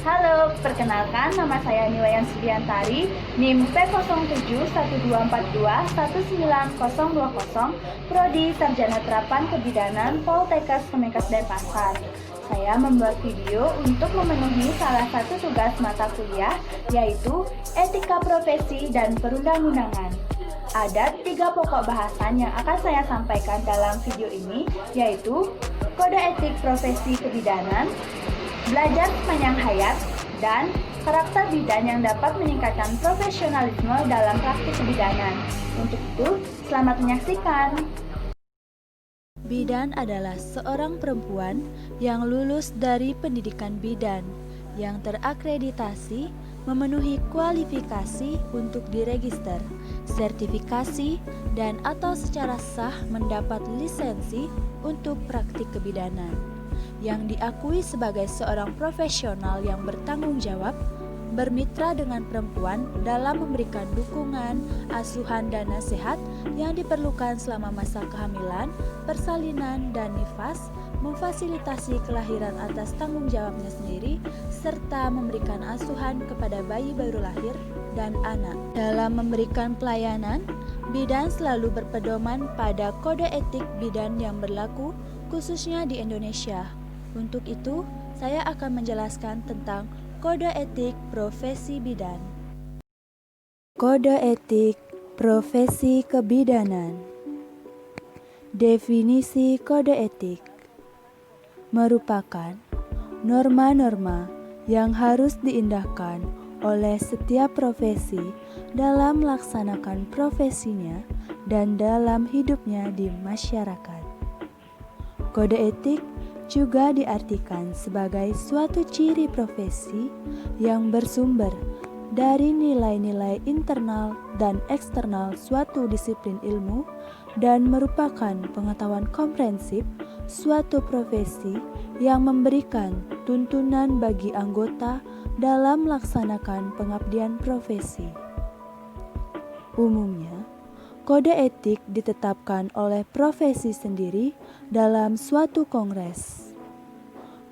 Halo, perkenalkan nama saya Niwayan Sudiantari, NIM P0712421920, Prodi Sarjana Terapan Kebidanan Poltekkes Kemenkes Denpasar. Saya membuat video untuk memenuhi salah satu tugas mata kuliah, yaitu Etika Profesi dan Perundang-undangan. Ada 3 pokok bahasan yang akan saya sampaikan dalam video ini, yaitu Kode Etik Profesi Kebidanan, belajar sepanjang hayat, dan karakter bidan yang dapat meningkatkan profesionalisme dalam praktik kebidanan. Untuk itu, selamat menyaksikan. Bidan adalah seorang perempuan yang lulus dari pendidikan bidan, yang terakreditasi, memenuhi kualifikasi untuk diregister, sertifikasi, dan atau secara sah mendapat lisensi untuk praktik kebidanan, yang diakui sebagai seorang profesional yang bertanggung jawab, bermitra dengan perempuan dalam memberikan dukungan, asuhan, dan nasihat yang diperlukan selama masa kehamilan, persalinan, dan nifas, memfasilitasi kelahiran atas tanggung jawabnya sendiri, serta memberikan asuhan kepada bayi baru lahir dan anak. Dalam memberikan pelayanan, bidan selalu berpedoman pada kode etik bidan yang berlaku khususnya di Indonesia. Untuk itu, saya akan menjelaskan tentang Kode Etik Profesi Bidan. Kode Etik Profesi Kebidanan. Definisi kode etik merupakan norma-norma yang harus diindahkan oleh setiap profesi dalam melaksanakan profesinya dan dalam hidupnya di masyarakat. Kode etik juga diartikan sebagai suatu ciri profesi yang bersumber dari nilai-nilai internal dan eksternal suatu disiplin ilmu dan merupakan pengetahuan komprehensif suatu profesi yang memberikan tuntunan bagi anggota dalam melaksanakan pengabdian profesi. Umumnya, kode etik ditetapkan oleh profesi sendiri dalam suatu kongres.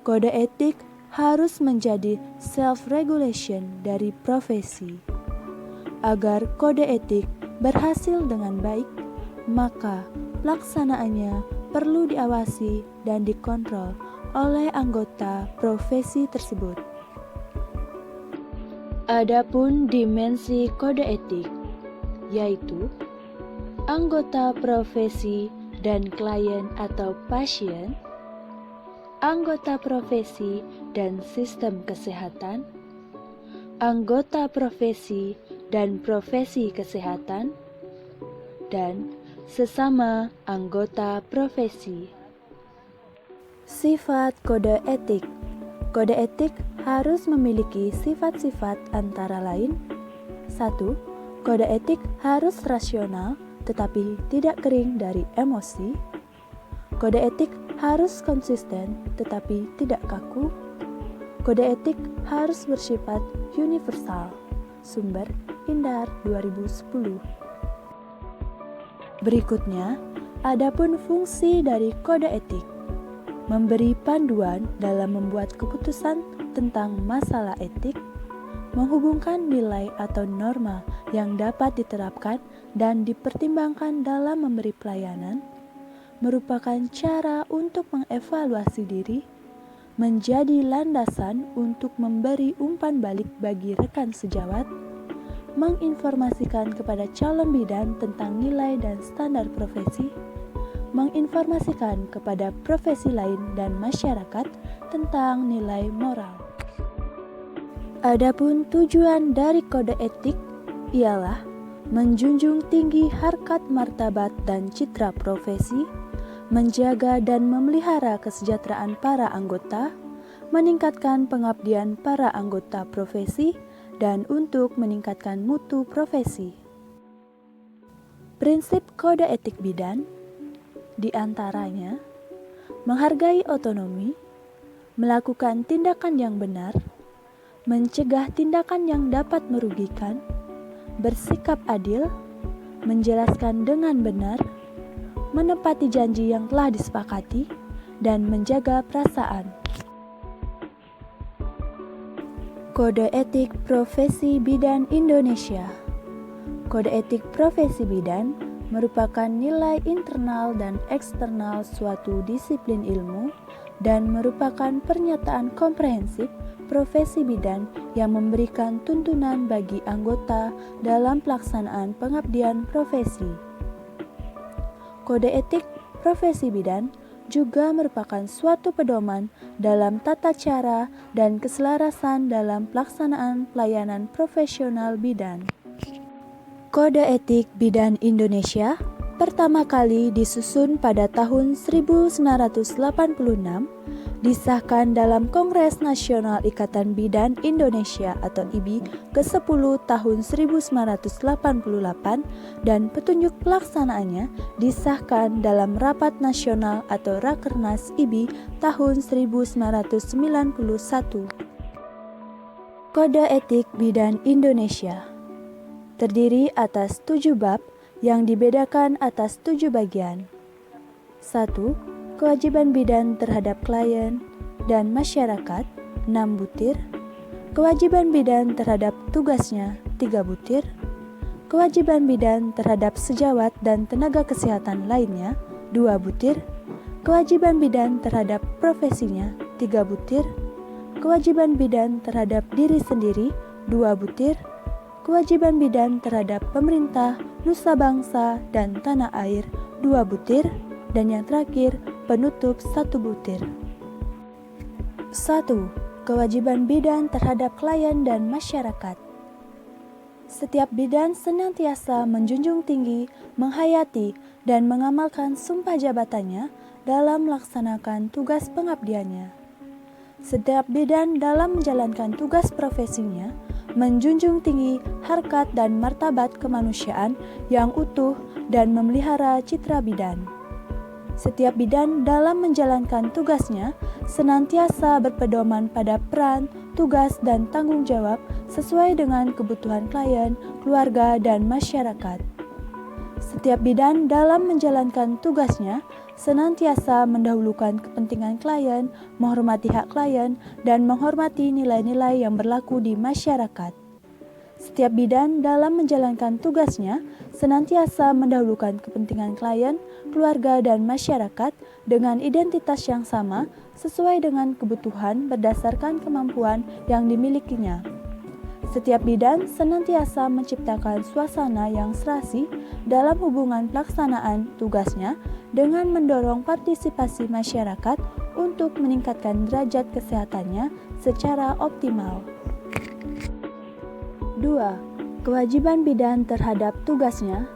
Kode etik harus menjadi self-regulation dari profesi. Agar kode etik berhasil dengan baik, maka pelaksanaannya perlu diawasi dan dikontrol oleh anggota profesi tersebut. Adapun dimensi kode etik, yaitu anggota profesi dan klien atau pasien, anggota profesi dan sistem kesehatan, anggota profesi dan profesi kesehatan, dan sesama anggota profesi. Sifat kode etik. Kode etik harus memiliki sifat-sifat antara lain: 1. Kode etik harus rasional tetapi tidak kering dari emosi. Kode etik harus konsisten tetapi tidak kaku. Kode etik harus bersifat universal. Sumber Indar 2010. Berikutnya, adapun fungsi dari kode etik: memberi panduan dalam membuat keputusan tentang masalah etik, menghubungkan nilai atau norma yang dapat diterapkan dan dipertimbangkan dalam memberi pelayanan, merupakan cara untuk mengevaluasi diri, menjadi landasan untuk memberi umpan balik bagi rekan sejawat, menginformasikan kepada calon bidan tentang nilai dan standar profesi, menginformasikan kepada profesi lain dan masyarakat tentang nilai moral. Adapun tujuan dari kode etik ialah menjunjung tinggi harkat martabat dan citra profesi, menjaga dan memelihara kesejahteraan para anggota, meningkatkan pengabdian para anggota profesi, dan untuk meningkatkan mutu profesi. Prinsip kode etik bidan di antaranya menghargai otonomi, melakukan tindakan yang benar, mencegah tindakan yang dapat merugikan, bersikap adil, menjelaskan dengan benar, menepati janji yang telah disepakati, dan menjaga perasaan. Kode Etik Profesi Bidan Indonesia. Kode etik profesi bidan merupakan nilai internal dan eksternal suatu disiplin ilmu dan merupakan pernyataan komprehensif profesi bidan yang memberikan tuntunan bagi anggota dalam pelaksanaan pengabdian profesi. Kode etik profesi bidan juga merupakan suatu pedoman dalam tata cara dan keselarasan dalam pelaksanaan pelayanan profesional bidan. Kode Etik Bidan Indonesia pertama kali disusun pada tahun 1986, disahkan dalam Kongres Nasional Ikatan Bidan Indonesia atau IBI ke-10 tahun 1988 dan petunjuk pelaksanaannya disahkan dalam Rapat Nasional atau Rakernas IBI tahun 1991. Kode Etik Bidan Indonesia terdiri atas 7 bab yang dibedakan atas 7 bagian. 1. Kewajiban bidan terhadap klien dan masyarakat 6 butir. Kewajiban bidan terhadap tugasnya 3 butir. Kewajiban bidan terhadap sejawat dan tenaga kesehatan lainnya 2 butir. Kewajiban bidan terhadap profesinya 3 butir. Kewajiban bidan terhadap diri sendiri 2 butir. Kewajiban bidan terhadap pemerintah, nusa bangsa, dan tanah air 2 butir, dan yang terakhir penutup 1 butir. 1. Kewajiban bidan terhadap klien dan masyarakat. Setiap bidan senantiasa menjunjung tinggi, menghayati, dan mengamalkan sumpah jabatannya dalam melaksanakan tugas pengabdiannya. Setiap bidan dalam menjalankan tugas profesinya menjunjung tinggi harkat dan martabat kemanusiaan yang utuh dan memelihara citra bidan. Setiap bidan dalam menjalankan tugasnya senantiasa berpedoman pada peran, tugas, dan tanggung jawab sesuai dengan kebutuhan klien, keluarga, dan masyarakat. Setiap bidan dalam menjalankan tugasnya senantiasa mendahulukan kepentingan klien, menghormati hak klien, dan menghormati nilai-nilai yang berlaku di masyarakat. Setiap bidan dalam menjalankan tugasnya senantiasa mendahulukan kepentingan klien, keluarga, dan masyarakat dengan identitas yang sama sesuai dengan kebutuhan berdasarkan kemampuan yang dimilikinya. Setiap bidan senantiasa menciptakan suasana yang serasi dalam hubungan pelaksanaan tugasnya dengan mendorong partisipasi masyarakat untuk meningkatkan derajat kesehatannya secara optimal. 2. Kewajiban bidan terhadap tugasnya.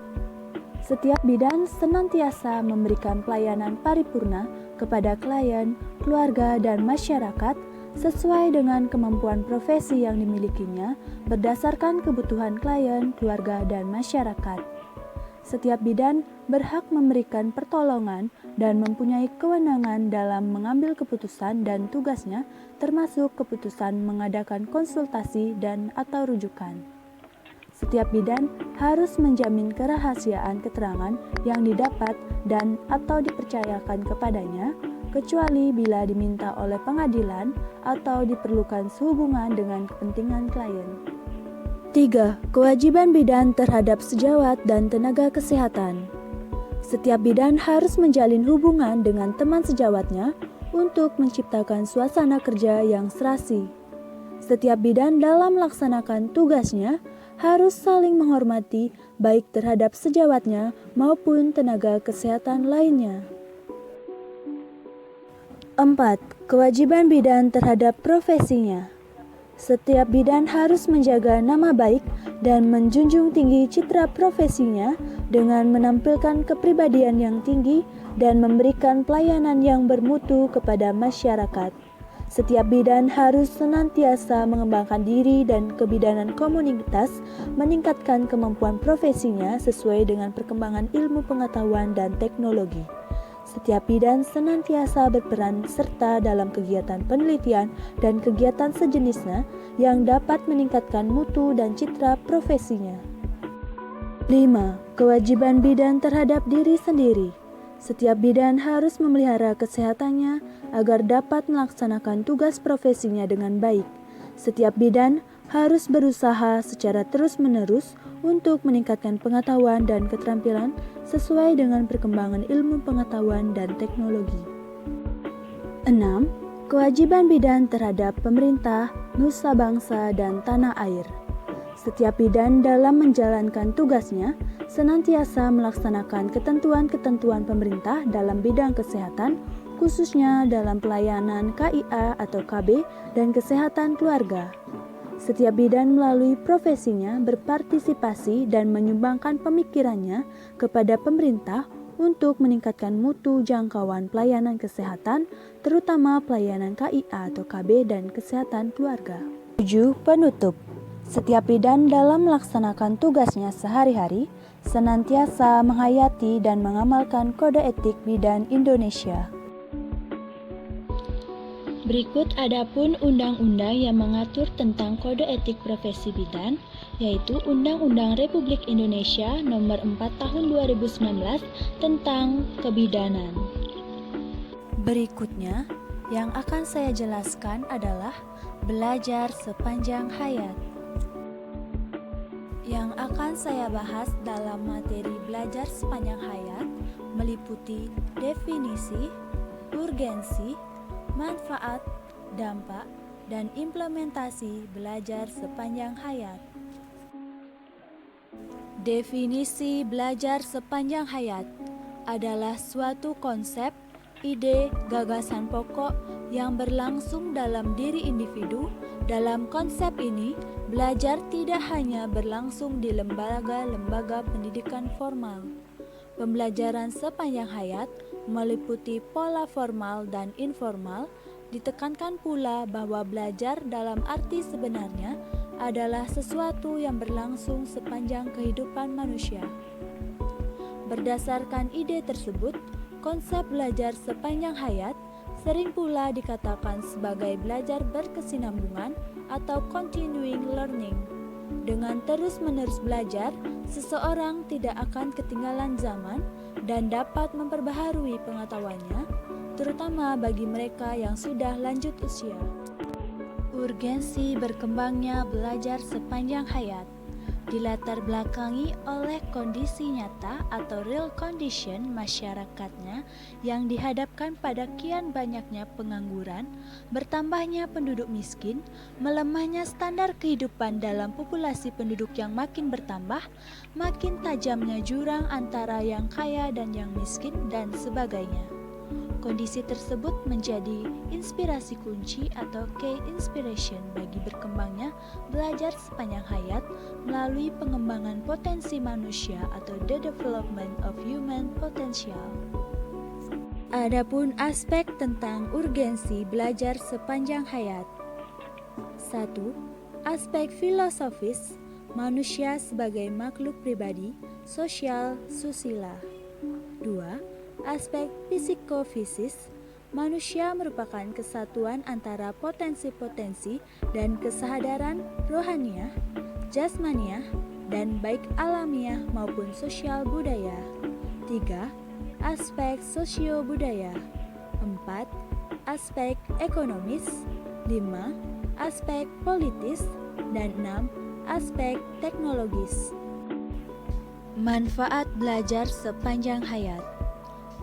Setiap bidan senantiasa memberikan pelayanan paripurna kepada klien, keluarga, dan masyarakat sesuai dengan kemampuan profesi yang dimilikinya berdasarkan kebutuhan klien, keluarga, dan masyarakat. Setiap bidan berhak memberikan pertolongan dan mempunyai kewenangan dalam mengambil keputusan dan tugasnya, termasuk keputusan mengadakan konsultasi dan atau rujukan. Setiap bidan harus menjamin kerahasiaan keterangan yang didapat dan atau dipercayakan kepadanya, kecuali bila diminta oleh pengadilan atau diperlukan sehubungan dengan kepentingan klien. 3. Kewajiban bidan terhadap sejawat dan tenaga kesehatan. Setiap bidan harus menjalin hubungan dengan teman sejawatnya untuk menciptakan suasana kerja yang serasi. Setiap bidan dalam melaksanakan tugasnya harus saling menghormati baik terhadap sejawatnya maupun tenaga kesehatan lainnya. 4. Kewajiban bidan terhadap profesinya. Setiap bidan harus menjaga nama baik dan menjunjung tinggi citra profesinya dengan menampilkan kepribadian yang tinggi dan memberikan pelayanan yang bermutu kepada masyarakat. Setiap bidan harus senantiasa mengembangkan diri dan kebidanan komunitas, meningkatkan kemampuan profesinya sesuai dengan perkembangan ilmu pengetahuan dan teknologi. Setiap bidan senantiasa berperan serta dalam kegiatan penelitian dan kegiatan sejenisnya yang dapat meningkatkan mutu dan citra profesinya. 5. Kewajiban bidan terhadap diri sendiri. Setiap bidan harus memelihara kesehatannya agar dapat melaksanakan tugas profesinya dengan baik. Setiap bidan harus berusaha secara terus-menerus untuk meningkatkan pengetahuan dan keterampilan sesuai dengan perkembangan ilmu pengetahuan dan teknologi. 6. Kewajiban bidan terhadap pemerintah, nusa bangsa, dan tanah air. Setiap bidan dalam menjalankan tugasnya senantiasa melaksanakan ketentuan-ketentuan pemerintah dalam bidang kesehatan, khususnya dalam pelayanan KIA atau KB dan kesehatan keluarga. Setiap bidan melalui profesinya berpartisipasi dan menyumbangkan pemikirannya kepada pemerintah untuk meningkatkan mutu jangkauan pelayanan kesehatan, terutama pelayanan KIA atau KB dan kesehatan keluarga. 7. Penutup. Setiap bidan dalam melaksanakan tugasnya sehari-hari senantiasa menghayati dan mengamalkan kode etik bidan Indonesia. Berikut adapun undang-undang yang mengatur tentang kode etik profesi bidan, yaitu Undang-Undang Republik Indonesia Nomor 4 Tahun 2019 tentang Kebidanan. Berikutnya, yang akan saya jelaskan adalah belajar sepanjang hayat. Yang akan saya bahas dalam materi belajar sepanjang hayat meliputi definisi, urgensi, manfaat, dampak, dan implementasi belajar sepanjang hayat. Definisi belajar sepanjang hayat adalah suatu konsep, ide, gagasan pokok yang berlangsung dalam diri individu. Dalam konsep ini, belajar tidak hanya berlangsung di lembaga-lembaga pendidikan formal. Pembelajaran sepanjang hayat meliputi pola formal dan informal. Ditekankan pula bahwa belajar dalam arti sebenarnya adalah sesuatu yang berlangsung sepanjang kehidupan manusia. Berdasarkan ide tersebut, konsep belajar sepanjang hayat sering pula dikatakan sebagai belajar berkesinambungan atau continuing learning. Dengan terus-menerus belajar, seseorang tidak akan ketinggalan zaman dan dapat memperbaharui pengetahuannya, terutama bagi mereka yang sudah lanjut usia. Urgensi berkembangnya belajar sepanjang hayat dilatar belakangi oleh kondisi nyata atau real condition masyarakatnya yang dihadapkan pada kian banyaknya pengangguran, bertambahnya penduduk miskin, melemahnya standar kehidupan dalam populasi penduduk yang makin bertambah, makin tajamnya jurang antara yang kaya dan yang miskin, dan sebagainya. Kondisi tersebut menjadi inspirasi kunci atau key inspiration bagi berkembangnya belajar sepanjang hayat melalui pengembangan potensi manusia atau the development of human potential. Adapun aspek tentang urgensi belajar sepanjang hayat. 1. Aspek filosofis, manusia sebagai makhluk pribadi, sosial, susila. 2. Aspek psikofisis, manusia merupakan kesatuan antara potensi-potensi dan kesadaran rohaniah, jasmaniah, dan baik alamiah maupun sosial budaya. 3. Aspek sosio-budaya. 4. Aspek ekonomis. 5. Aspek politis. Dan 6. Aspek teknologis. Manfaat belajar sepanjang hayat.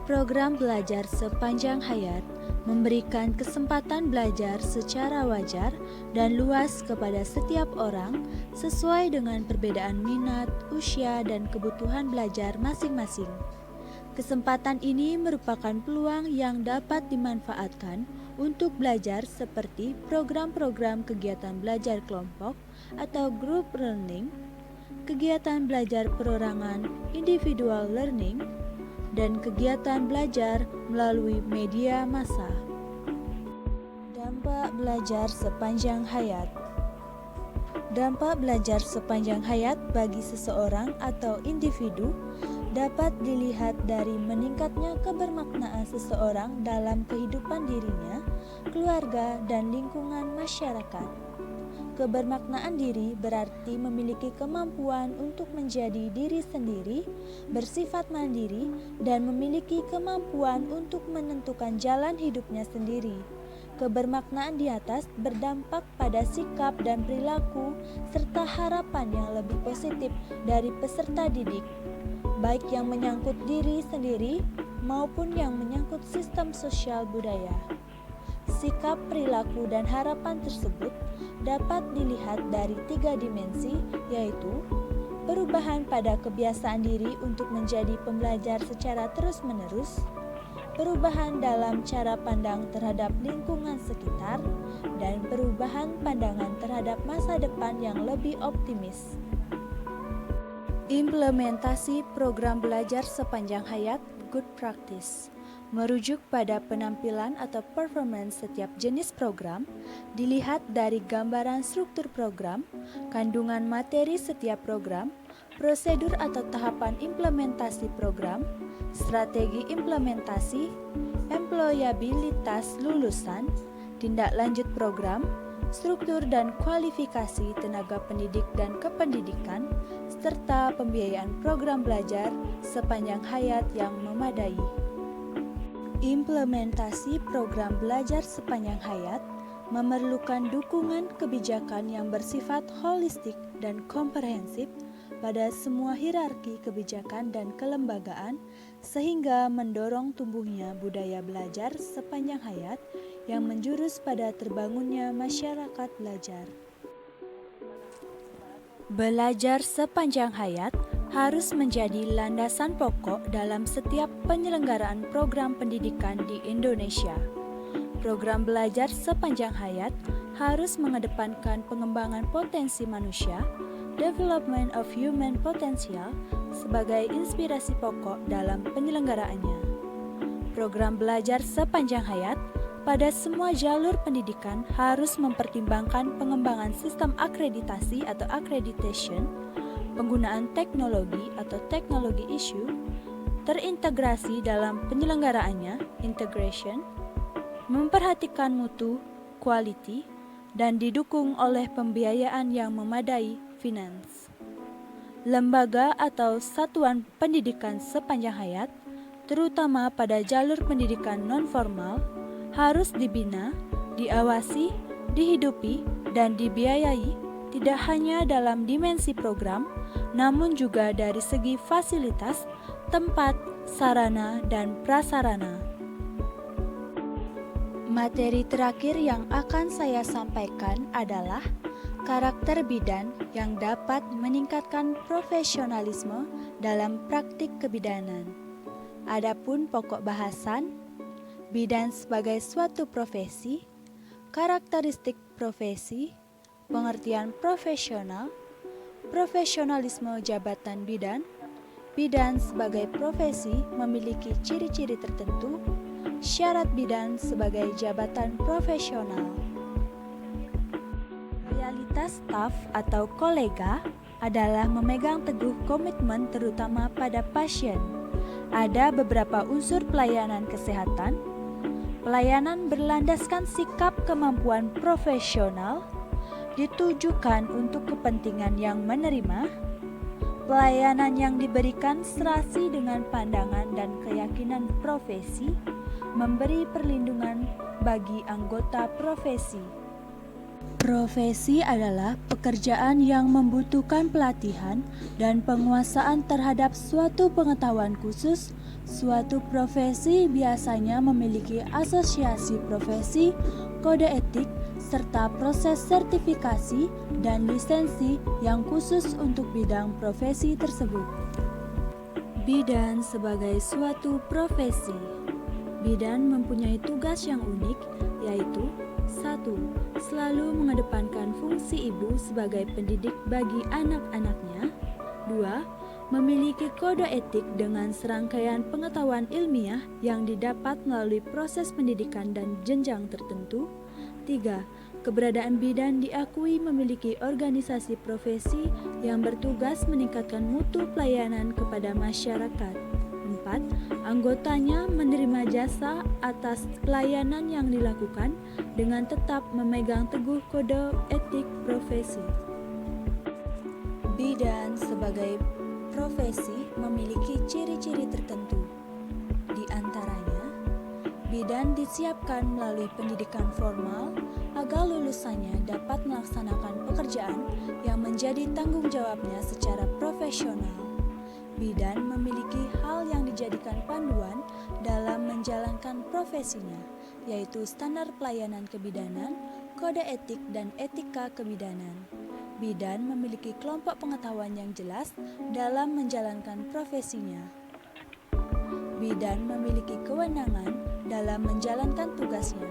Program belajar sepanjang hayat memberikan kesempatan belajar secara wajar dan luas kepada setiap orang sesuai dengan perbedaan minat, usia, dan kebutuhan belajar masing-masing. Kesempatan ini merupakan peluang yang dapat dimanfaatkan untuk belajar seperti program-program kegiatan belajar kelompok atau group learning, kegiatan belajar perorangan individual learning, dan kegiatan belajar melalui media massa. Dampak belajar sepanjang hayat. Dampak belajar sepanjang hayat bagi seseorang atau individu dapat dilihat dari meningkatnya kebermaknaan seseorang dalam kehidupan dirinya, keluarga, dan lingkungan masyarakat. Kebermaknaan diri berarti memiliki kemampuan untuk menjadi diri sendiri, bersifat mandiri, dan memiliki kemampuan untuk menentukan jalan hidupnya sendiri. kebermaknaan di atas berdampak pada sikap dan perilaku serta harapan yang lebih positif dari peserta didik, baik yang menyangkut diri sendiri maupun yang menyangkut sistem sosial budaya. Sikap, perilaku, dan harapan tersebut dapat dilihat dari 3 dimensi, yaitu perubahan pada kebiasaan diri untuk menjadi pembelajar secara terus-menerus, perubahan dalam cara pandang terhadap lingkungan sekitar, dan perubahan pandangan terhadap masa depan yang lebih optimis. Implementasi program belajar sepanjang hayat Good Practice merujuk pada penampilan atau performance setiap jenis program, dilihat dari gambaran struktur program, kandungan materi setiap program, prosedur atau tahapan implementasi program, strategi implementasi, employabilitas lulusan, tindak lanjut program, struktur dan kualifikasi tenaga pendidik dan kependidikan, serta pembiayaan program belajar sepanjang hayat yang memadai. Implementasi program belajar sepanjang hayat memerlukan dukungan kebijakan yang bersifat holistik dan komprehensif pada semua hierarki kebijakan dan kelembagaan, sehingga mendorong tumbuhnya budaya belajar sepanjang hayat yang menjurus pada terbangunnya masyarakat belajar. Belajar sepanjang hayat harus menjadi landasan pokok dalam setiap penyelenggaraan program pendidikan di Indonesia. Program belajar sepanjang hayat harus mengedepankan pengembangan potensi manusia, development of human potential, sebagai inspirasi pokok dalam penyelenggaraannya. Program belajar sepanjang hayat pada semua jalur pendidikan harus mempertimbangkan pengembangan sistem akreditasi atau accreditation, penggunaan teknologi atau teknologi issue, terintegrasi dalam penyelenggaraannya, integration, memperhatikan mutu, quality, dan didukung oleh pembiayaan yang memadai, finance. Lembaga atau satuan pendidikan sepanjang hayat, terutama pada jalur pendidikan non-formal, harus dibina, diawasi, dihidupi, dan dibiayai tidak hanya dalam dimensi program, namun juga dari segi fasilitas, tempat, sarana, dan prasarana. Materi terakhir yang akan saya sampaikan adalah karakter bidan yang dapat meningkatkan profesionalisme dalam praktik kebidanan. Adapun pokok bahasan, bidan sebagai suatu profesi, karakteristik profesi, pengertian profesional, profesionalisme jabatan bidan, bidan sebagai profesi memiliki ciri-ciri tertentu, syarat bidan sebagai jabatan profesional. Realitas staf atau kolega adalah memegang teguh komitmen terutama pada pasien. Ada beberapa unsur pelayanan kesehatan. Pelayanan berlandaskan sikap kemampuan profesional, ditujukan untuk kepentingan yang menerima. Pelayanan yang diberikan serasi dengan pandangan dan keyakinan profesi, memberi perlindungan bagi anggota profesi. Profesi adalah pekerjaan yang membutuhkan pelatihan dan penguasaan terhadap suatu pengetahuan khusus. Suatu profesi biasanya memiliki asosiasi profesi, kode etik, serta proses sertifikasi dan lisensi yang khusus untuk bidang profesi tersebut. Bidan sebagai suatu profesi. Bidan mempunyai tugas yang unik, yaitu 1. Selalu mengedepankan fungsi ibu sebagai pendidik bagi anak-anaknya. 2. Memiliki kode etik dengan serangkaian pengetahuan ilmiah yang didapat melalui proses pendidikan dan jenjang tertentu. 3. Keberadaan bidan diakui memiliki organisasi profesi yang bertugas meningkatkan mutu pelayanan kepada masyarakat. 4. Anggotanya menerima jasa atas pelayanan yang dilakukan dengan tetap memegang teguh kode etik profesi. Bidan sebagai profesi memiliki ciri-ciri tertentu. Di antaranya, Bidan disiapkan melalui pendidikan formal agar lulusannya dapat melaksanakan pekerjaan yang menjadi tanggung jawabnya secara profesional. Bidan memiliki hal yang dijadikan panduan dalam menjalankan profesinya, yaitu standar pelayanan kebidanan, kode etik, dan etika kebidanan. Bidan memiliki kelompok pengetahuan yang jelas dalam menjalankan profesinya. Bidan memiliki kewenangan dalam menjalankan tugasnya.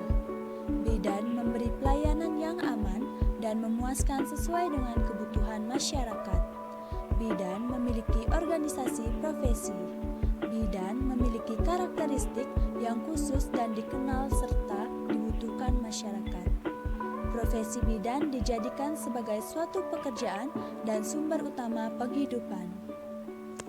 Bidan memberi pelayanan yang aman dan memuaskan sesuai dengan kebutuhan masyarakat. Bidan memiliki organisasi profesi. Bidan memiliki karakteristik yang khusus dan dikenal serta dibutuhkan masyarakat. Profesi bidan dijadikan sebagai suatu pekerjaan dan sumber utama penghidupan.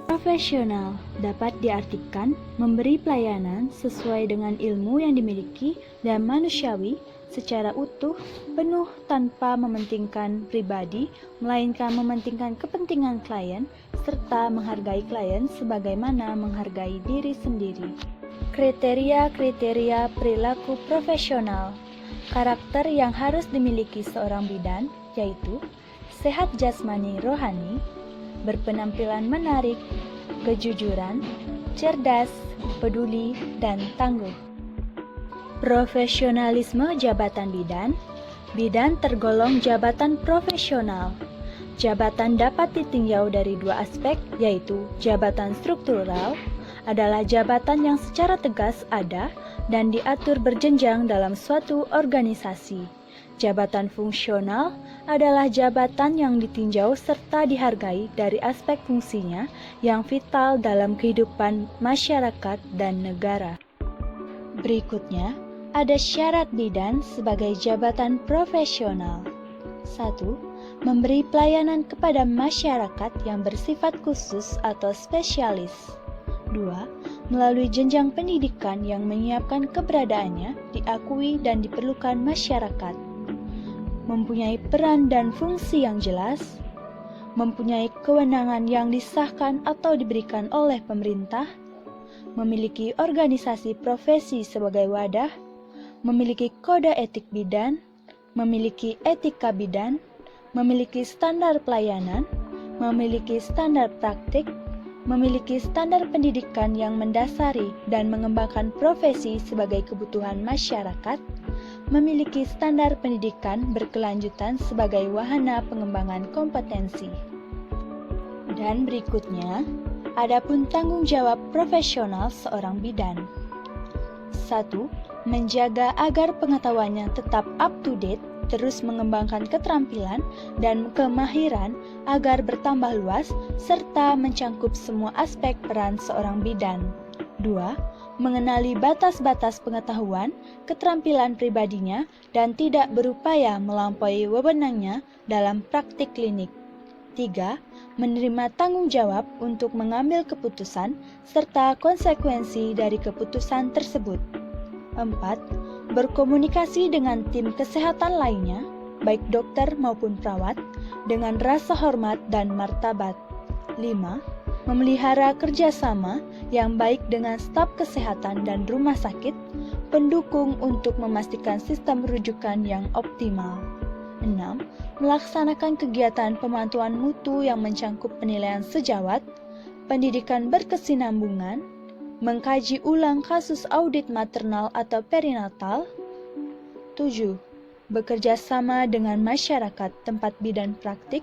Profesional dapat diartikan memberi pelayanan sesuai dengan ilmu yang dimiliki dan manusiawi secara utuh, penuh tanpa mementingkan pribadi, melainkan mementingkan kepentingan klien, serta menghargai klien sebagaimana menghargai diri sendiri. Kriteria-kriteria perilaku profesional. Karakter yang harus dimiliki seorang bidan yaitu sehat jasmani rohani, berpenampilan menarik, kejujuran, cerdas, peduli, dan tangguh. Profesionalisme jabatan bidan. Bidan tergolong jabatan profesional. Jabatan dapat ditinjau dari dua aspek, yaitu jabatan struktural adalah jabatan yang secara tegas ada dan diatur berjenjang dalam suatu organisasi. Jabatan fungsional adalah jabatan yang ditinjau serta dihargai dari aspek fungsinya yang vital dalam kehidupan masyarakat dan negara. Berikutnya, ada syarat bidan sebagai jabatan profesional. 1. Memberi pelayanan kepada masyarakat yang bersifat khusus atau spesialis. 2. Melalui jenjang pendidikan yang menyiapkan keberadaannya diakui dan diperlukan masyarakat. Mempunyai peran dan fungsi yang jelas, mempunyai kewenangan yang disahkan atau diberikan oleh pemerintah, memiliki organisasi profesi sebagai wadah, memiliki kode etik bidan, memiliki etika bidan, memiliki standar pelayanan, memiliki standar praktik, memiliki standar pendidikan yang mendasari dan mengembangkan profesi sebagai kebutuhan masyarakat, memiliki standar pendidikan berkelanjutan sebagai wahana pengembangan kompetensi. Dan berikutnya, adapun tanggung jawab profesional seorang bidan. 1. Menjaga agar pengetahuannya tetap up to date, terus mengembangkan keterampilan dan kemahiran agar bertambah luas, serta mencangkup semua aspek peran seorang bidan. 2. Mengenali batas-batas pengetahuan, keterampilan pribadinya, dan tidak berupaya melampaui wewenangnya dalam praktik klinik. 3. Menerima tanggung jawab untuk mengambil keputusan, serta konsekuensi dari keputusan tersebut. 4. Berkomunikasi dengan tim kesehatan lainnya, baik dokter maupun perawat, dengan rasa hormat dan martabat. 5. Memelihara kerjasama yang baik dengan staf kesehatan dan rumah sakit, pendukung untuk memastikan sistem rujukan yang optimal. 6. Melaksanakan kegiatan pemantauan mutu yang mencangkup penilaian sejawat, pendidikan berkesinambungan, mengkaji ulang kasus audit maternal atau perinatal. 7. Bekerja sama dengan masyarakat tempat bidan praktik,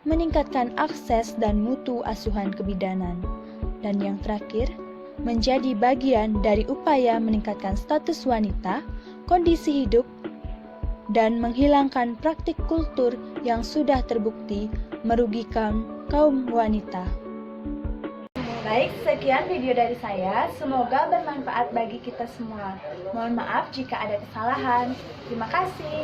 meningkatkan akses dan mutu asuhan kebidanan. Dan yang terakhir, menjadi bagian dari upaya meningkatkan status wanita, kondisi hidup, dan menghilangkan praktik kultur yang sudah terbukti merugikan kaum wanita. Baik, sekian video dari saya. Semoga bermanfaat bagi kita semua. Mohon maaf jika ada kesalahan. Terima kasih.